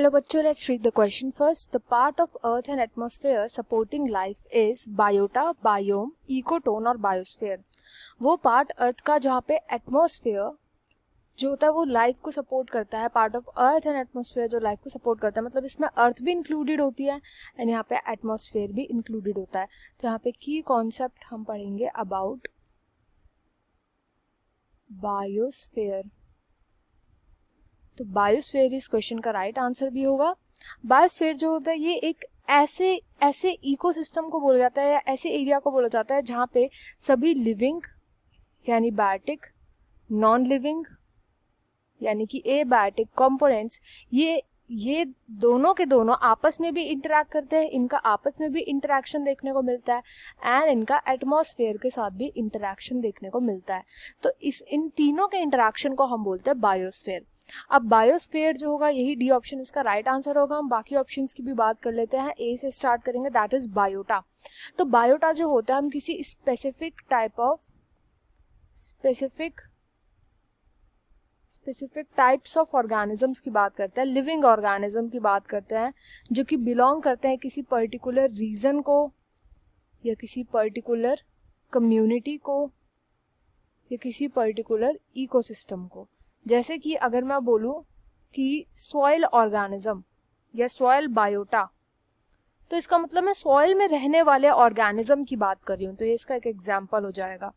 Hello बच्चों, let's read the question first. The part of Earth and atmosphere supporting life is biota, biome, ecotone और biosphere. वो part अर्थ का जहाँ पे atmosphere जो होता है वो लाइफ को सपोर्ट करता है. Part of earth and atmosphere जो लाइफ को सपोर्ट करता है, मतलब इसमें अर्थ भी इंक्लूडेड होती है एंड यहाँ पे एटमॉस्फेयर भी इंक्लूडेड होता है. तो यहाँ पे की कॉन्सेप्ट हम पढ़ेंगे अबाउट बायोस्फेयर. तो बायोस्फेयर इस क्वेश्चन का राइट आंसर भी होगा. बायोस्फेयर जो होता है ये एक ऐसे इकोसिस्टम को बोला जाता है या ऐसे एरिया को बोला जाता है जहाँ पे सभी लिविंग यानी बायोटिक, नॉन लिविंग यानी कि एबायोटिक कंपोनेंट्स ये दोनों के दोनों आपस में भी इंटरैक्ट करते हैं. इनका आपस में भी इंटरैक्शन देखने को मिलता है एंड इनका एटमॉस्फेयर के साथ भी इंटरैक्शन देखने को मिलता है. तो इन तीनों के इंटरैक्शन को हम बोलते हैं बायोस्फेयर. अब बायोस्फेयर जो होगा यही डी ऑप्शन इसका राइट आंसर होगा. हम बाकी ऑप्शंस की भी बात कर लेते हैं. ए से स्टार्ट करेंगे, दैट इज बायोटा. तो बायोटा जो होता है हम किसी स्पेसिफिक टाइप्स ऑफ ऑर्गेनिजम्स की बात करते हैं, लिविंग ऑर्गेनिज्म की बात करते हैं जो कि बिलोंग करते हैं किसी पर्टिकुलर रीजन को या किसी पर्टिकुलर कम्युनिटी को या किसी पर्टिकुलर इकोसिस्टम को. जैसे कि अगर मैं बोलूं कि सॉइल ऑर्गेनिज्म या सॉइल बायोटा, तो इसका मतलब मैं सॉइल में रहने वाले ऑर्गेनिज्म की बात कर रही हूँ. तो ये इसका एक एग्जाम्पल हो जाएगा.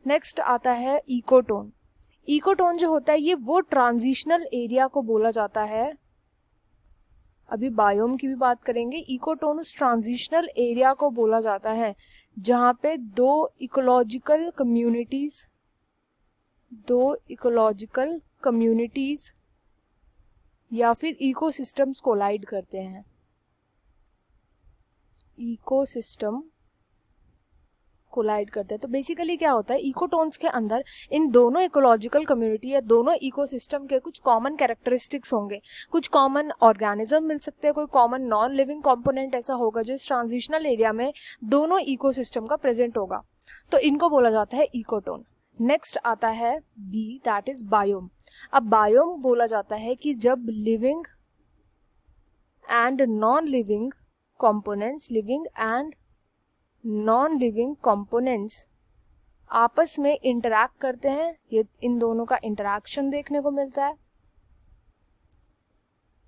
नेक्स्ट आता है इकोटोन. इकोटोन जो होता है ये वो ट्रांजिशनल एरिया को बोला जाता है. अभी बायोम की भी बात करेंगे. इकोटोन उस ट्रांजिशनल एरिया को बोला जाता है जहाँ पे दो इकोलॉजिकल कम्युनिटीज या फिर इकोसिस्टम्स कोलाइड करते हैं. इकोसिस्टम कोलाइड करते हैं. तो बेसिकली क्या होता है, इकोटोन्स के अंदर इन दोनों इकोलॉजिकल कम्युनिटी या दोनों इकोसिस्टम के कुछ कॉमन कैरेक्टरिस्टिक्स होंगे, कुछ कॉमन ऑर्गेनिज्म मिल सकते हैं, कोई कॉमन नॉन लिविंग कंपोनेंट ऐसा होगा जो इस ट्रांजिशनल एरिया में दोनों इकोसिस्टम का प्रेजेंट होगा. तो इनको बोला जाता है इकोटोन. नेक्स्ट आता है बी, दैट इज बायोम. अब बायोम बोला जाता है कि जब living and non living components, living and non living components आपस में इंटरैक्ट करते हैं, ये इन दोनों का इंटरैक्शन देखने को मिलता है.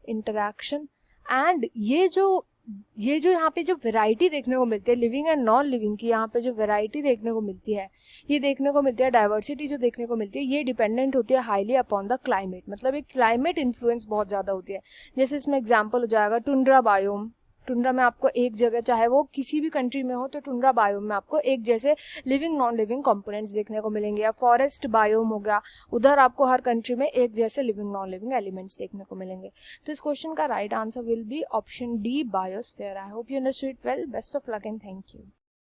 इंटरैक्शन एंड ये जो यहाँ पे जो वैरायटी देखने को मिलती है लिविंग एंड नॉन लिविंग की, यहाँ पे जो वैरायटी देखने को मिलती है, ये देखने को मिलती है, डाइवर्सिटी जो देखने को मिलती है, ये डिपेंडेंट होती है हाईली अपॉन द क्लाइमेट. मतलब एक क्लाइमेट इन्फ्लुएंस बहुत ज़्यादा होती है. जैसे इसमें एग्जाम्पल हो जाएगा टुंड्रा बायोम. टुंड्रा में आपको एक जगह, चाहे वो किसी भी कंट्री में हो, तो टुंड्रा बायोम में आपको एक जैसे लिविंग नॉन लिविंग कंपोनेंट्स देखने को मिलेंगे. या फॉरेस्ट बायोम हो गया, उधर आपको हर कंट्री में एक जैसे लिविंग नॉन लिविंग एलिमेंट्स देखने को मिलेंगे. तो इस क्वेश्चन का right answer will be option D, biosphere. I hope you understood it well. Best of luck and thank you.